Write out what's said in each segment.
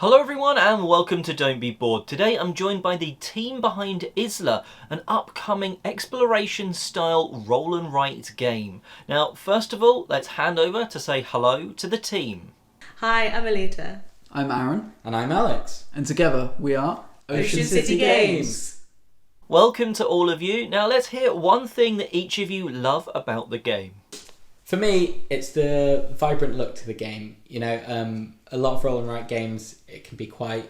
Hello everyone and welcome to Don't Be Bored. Today I'm joined by the team behind Isla, an upcoming exploration style roll and write game. Now first of all, let's hand over to say hello to the team. Hi, I'm Alita. I'm Aaron. And I'm Alex. And together we are Ocean City Games. Welcome to all of you. Now let's hear one thing that each of you love about the game. For me, it's the vibrant look to the game. A lot of roll and write games, it can be quite,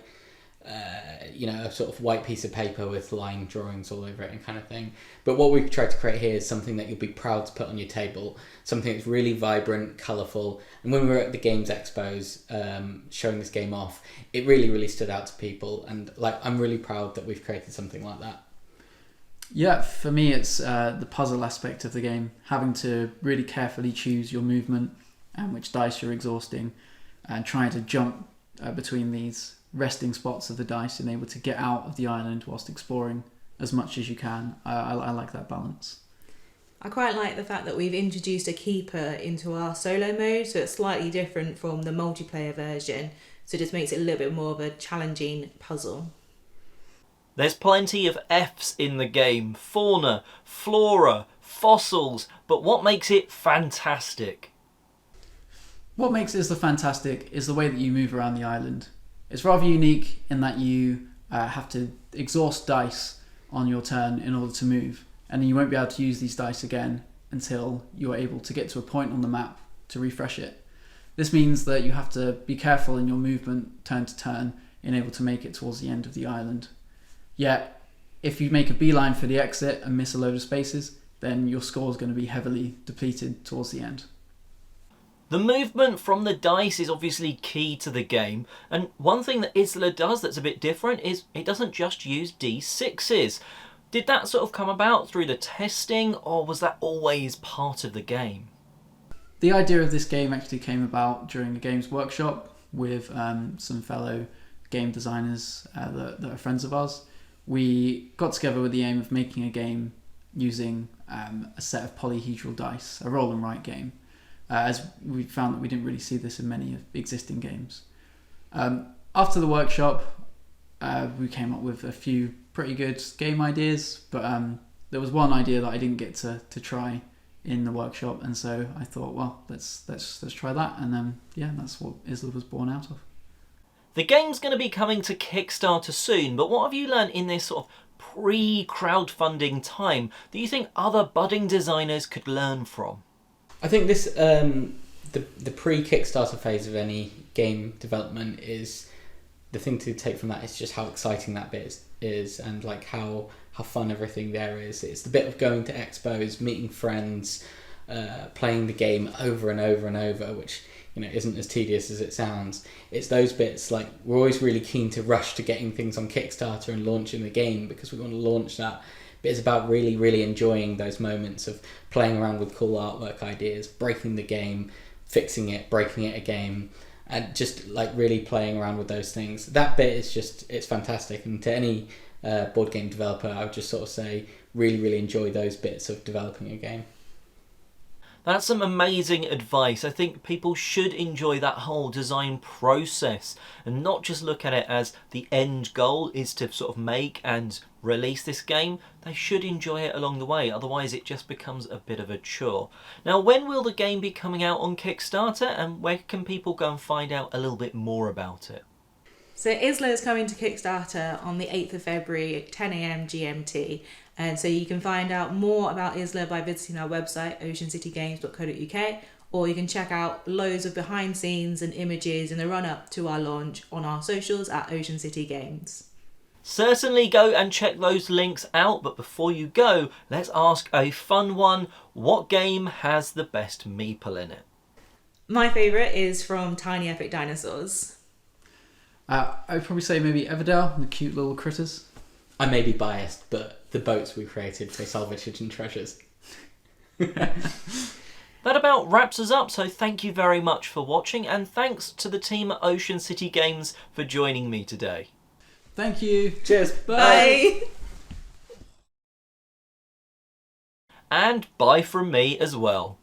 a sort of white piece of paper with line drawings all over it and kind of thing. But what we've tried to create here is something that you'll be proud to put on your table, something that's really vibrant, colourful. And when we were at the Games Expos showing this game off, it really, really stood out to people. And I'm really proud that we've created something like that. Yeah, for me it's the puzzle aspect of the game, having to really carefully choose your movement and which dice you're exhausting, and trying to jump between these resting spots of the dice and able to get out of the island whilst exploring as much as you can. I like that balance. I quite like the fact that we've introduced a keeper into our solo mode, so it's slightly different from the multiplayer version, so it just makes it a little bit more of a challenging puzzle. There's plenty of F's in the game, fauna, flora, fossils, but what makes it fantastic? What makes Isla fantastic is the way that you move around the island. It's rather unique in that you have to exhaust dice on your turn in order to move, and you won't be able to use these dice again until you're able to get to a point on the map to refresh it. This means that you have to be careful in your movement turn to turn in able to make it towards the end of the island. Yet, if you make a beeline for the exit and miss a load of spaces, then your score is going to be heavily depleted towards the end. The movement from the dice is obviously key to the game, and one thing that Isla does that's a bit different is it doesn't just use D6s. Did that sort of come about through the testing, or was that always part of the game? The idea of this game actually came about during a games workshop with some fellow game designers that are friends of ours. We got together with the aim of making a game using a set of polyhedral dice, a roll and write game, as we found that we didn't really see this in many existing games. After the workshop, we came up with a few pretty good game ideas, but there was one idea that I didn't get to try in the workshop, and so I thought, well, let's try that, and that's what Isla was born out of. The game's going to be coming to Kickstarter soon, but what have you learned in this sort of pre-crowdfunding time that you think other budding designers could learn from? I think this the pre-Kickstarter phase of any game development is the thing to take from that is just how exciting that bit is and how fun everything there is. It's the bit of going to expos, meeting friends, playing the game over and over and over, which isn't as tedious as it sounds. It's those bits, we're always really keen to rush to getting things on Kickstarter and launching the game because we want to launch that. But it's about really, really enjoying those moments of playing around with cool artwork ideas, breaking the game, fixing it, breaking it again, and just really playing around with those things. That bit is it's fantastic. And to any board game developer, I would just sort of say, really, really enjoy those bits of developing a game. That's some amazing advice. I think people should enjoy that whole design process and not just look at it as the end goal is to sort of make and release this game. They should enjoy it along the way, otherwise it just becomes a bit of a chore. Now, when will the game be coming out on Kickstarter, and where can people go and find out a little bit more about it? So Isla is coming to Kickstarter on the 8th of February at 10 a.m. GMT. And so you can find out more about Isla by visiting our website, oceancitygames.co.uk, or you can check out loads of behind scenes and images in the run up to our launch on our socials at Ocean City Games. Certainly go and check those links out, but before you go, let's ask a fun one. What game has the best meeple in it? My favourite is from Tiny Epic Dinosaurs. I'd probably say maybe Everdell, the cute little critters. I may be biased, but the boats we created for salvage hidden treasures. That about wraps us up, so thank you very much for watching, and thanks to the team at Ocean City Games for joining me today. Thank you. Cheers. Bye. And bye from me as well.